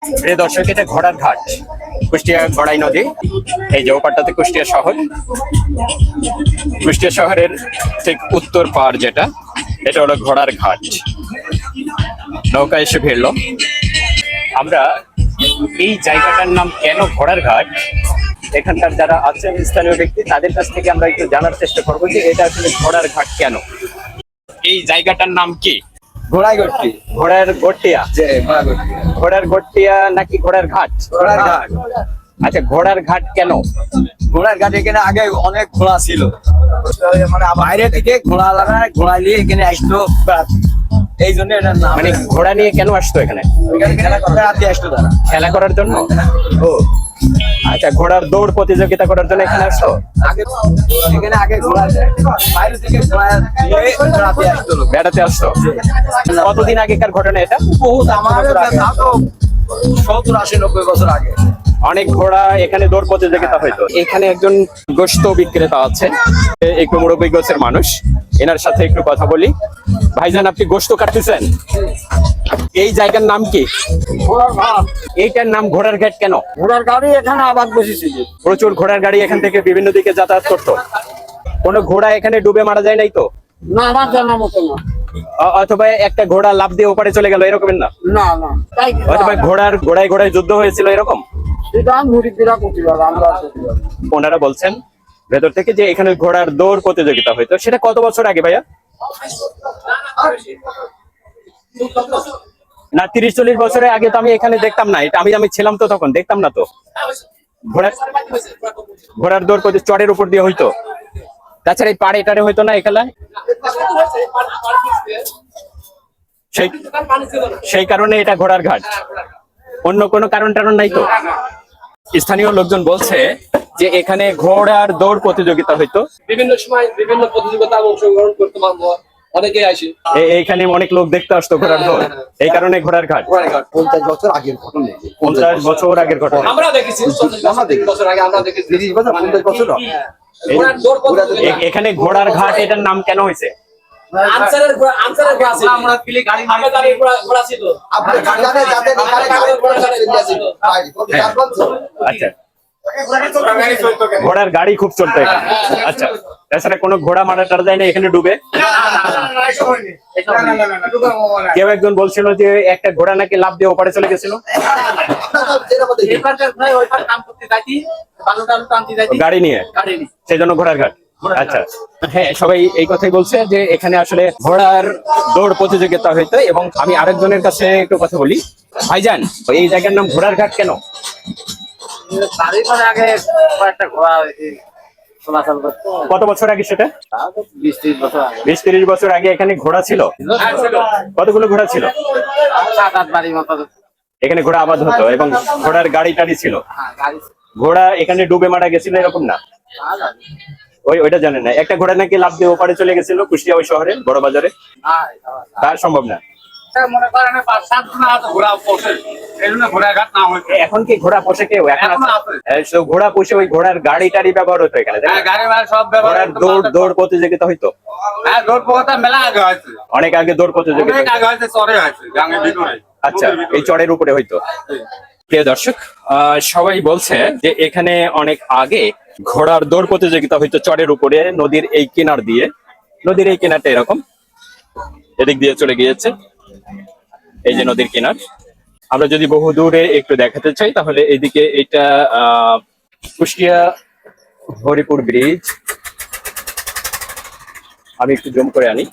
প্রিয় দর্শক, এটা ঘোড়ার ঘাট, কুষ্টিয়া গড়াই নদী। এই যে ওপারটাতে কুষ্টিয়া শহর, কুষ্টিয়া শহরের ঠিক উত্তর পার যেটা, এটা হলো ঘোড়ার ঘাট। নৌকা এসে ভিড়লো। আমরা এই জায়গাটার নাম কেন ঘোড়ার ঘাট, এখানকার যারা আছেন স্থানীয় ব্যক্তি, তাদের কাছ থেকে আমরা একটু জানার চেষ্টা করবো যে এটা আসলে ঘোড়ার ঘাট কেন। এই জায়গাটার নাম কি? ঘোড়াই গট্টি। ঘোড়ার গটিয়া? যে ঘোড়া গট্টি। ঘোড়ার গটিয়া নাকি ঘোড়ার ঘাট? ঘোড়ার ঘাট। আচ্ছা, ঘোড়ার ঘাট কেন? ঘোড়ার ঘাট এখানে আগে অনেক ঘোড়া ছিল, মানে বাইরে থেকে ঘোড়া লাগায়, ঘোড়া নিয়ে এখানে আসতো, এই জন্য এটার নাম। মানে ঘোড়া নিয়ে কেন আসতো এখানে? এখানে খেলা করতে রাতে আসতো তারা, খেলা করার জন্য? ও আচ্ছা, ঘোড়ার দৌড় প্রতিযোগিতা করার জন্য এখানে আসতো। আগে এখানে আগে ঘোড়া বাইরে থেকে ঘোড়া নিয়ে রাতে আসতো লোক। বেড়াতে আসতো। কতদিন আগেকার ঘটনা এটা? বহুত আমার তাও তো 70-80-90 বছর আগে। অনেক ঘোড়া এখানে দৌড় প্রতিযোগিতা হইতো। এখানে একজন গোশত বিক্রেতা আছে, একটু মুরব্বী গোছের মানুষ, এনার সাথে একটু কথা বলি। ভাইজান, আপনি গোশত কাটতেছেন? এই জায়গার নাম কি? ঘোড়ার ঘাট। এইটার নাম ঘোড়ার ঘাট কেন? ঘোড়ার গাড়ি এখানে আবাদ বসেছিল। প্রচুর ঘোড়ার গাড়ি এখান থেকে বিভিন্ন দিকে যাতায়াত করতো। কোনো ঘোড়া এখানে ডুবে মারা যায় নাই তো? না, আমার জানা মতো না। অথবা একটা ঘোড়া লাফ দিয়ে ওপারে চলে গেল, এরকম না? না না, তাই অথবা ঘোড়ায় ঘোড়ায় যুদ্ধ হয়েছিল, এরকম? সেটা মুরিদরা করতে পারে, আমরা করতে পারি। ওনারা বলছেন ভেতর থেকে যে এখানে ঘোড়ার দৌড় প্রতিযোগিতা হইতো। সেটা কত বছর আগে ভাইয়া? না, 30-40 বছরের আগে তো আমি এখানে দেখতাম না। এটা আমি ছিলাম তো তখন, দেখতাম না তো। ঘোড়ার দৌড় প্রতি চড়ের উপর দিয়ে হইতো। তাছাড়া এই পাড়ে টাড়ে হইতো না এখানে? সেই কারণে এটা ঘোড়ার ঘাট, অন্য কোনো কারণ টারণ নাই তো? স্থানীয় লোকজন বলছে যে এখানে ঘোড়ার দৌড় প্রতিযোগিতা হইতো। বিভিন্ন সময় বিভিন্ন প্রতিযোগিতা অংশগ্রহণ করতে পারবো, অনেকেই আসে। এইখানে অনেক লোক দেখতে আসতো ঘোড়ার দৌড়, এই কারণে ঘোড়ার ঘাট। 50 বছর আগের ঘটনা। 50 বছর আগের ঘটনা। আমরা দেখেছি 40 বছর আগে, আমরা দেখেছি 30 বছর 50 বছর। ঘোড়ার দৌড় প্রতিযোগিতা। এখানে ঘোড়ার ঘাট, এটার নাম কেন হয়েছে? আনসারের ঘোড়া ছিল। আমরা পিলি গাড়ি হামেদারের ঘোড়া ছিল। আপনি জানেন যাদের এখানে গাড়ি ঘোড়া ছিল। আচ্ছা, ঘোড়ার গাড়ি খুব চলতো এখানে। আচ্ছা, তাছাড়া কোনো ঘোড়া মারা টারা যায় না এখানে ডুবে? কেউ একজন বলছিল যে একটা ঘোড়া নাকি লাফ দিয়ে ওপারে চলে গেছিল গাড়ি নিয়ে, সেই জন্য ঘোড়ার ঘাট। আচ্ছা, হ্যাঁ, সবাই এই কথাই বলছে যে এখানে আসলে ঘোড়ার দৌড় প্রতিযোগিতা হইতো। এবং আমি আরেকজনের কাছে একটু কথা বলি। ভাইজান, এই জায়গার নাম ঘোড়ার ঘাট কেন? আগে কয়েকটা ঘোড়া চলাচল করতো। কত বছর আগে সেটা? 20-30 বছর আগে। 20-30 বছর আগে এখানে ঘোড়া ছিল? কতগুলো ঘোড়া ছিল? 7-8 বাড়ির মতো। এখানে ঘোড়া আবাদ হতো এবং ঘোড়ার গাড়ি টাড়ি ছিল। গাড়ি ঘোড়া এখানে ডুবে মারা গেছিল, এরকম না? ওইটা জানেন না? একটা ঘোড়া নাকি লাফ দিয়ে ওপারে চলে গেছিল কুষ্টিয়া ওই শহরে, বড় বাজারে। তার সম্ভব না। মনে করেন 5-7 ঘোড়া পোষে, এই জন্য ঘোড়াঘাট নাম হয়েছে। এখন কি ঘোড়া পোষে কেউ? এখন আছে। ঘোড়া পুষে ওই ঘোড়ার গাড়ি টাড়ি ব্যবহার হতো এখানে, তাই না? গাড়ি ভাড়া সব ব্যবহার। ঘোড়ার দৌড় প্রতিযোগিতা হইতো। হ্যাঁ, দৌড় প্রতিযোগিতা মেলা আগে হয়েছে। অনেক আগে দৌড় প্রতিযোগিতা অনেক হইতো। আগে হয়েছে, চরে হয়েছে, গাঙের ভিতরে। আচ্ছা, এই চড়ের উপরে হইতো। প্রিয় দর্শক, সবাই বলছে যে এখানে অনেক আগে ঘোড়ার দৌড় প্রতিযোগিতা হইতো চড়ের উপরে, নদীর এই কিনার দিয়ে। নদীর এই কিনারটা এরকম, এদিক দিয়ে চলে গিয়েছে। এই যে নদীর কিনার। আমরা যদি বহু দূরে একটু দেখাতে চাই তাহলে এইদিকে এটা কুষ্টিয়া হরিপুর ব্রিজ। আমি একটু জুম করে আনি।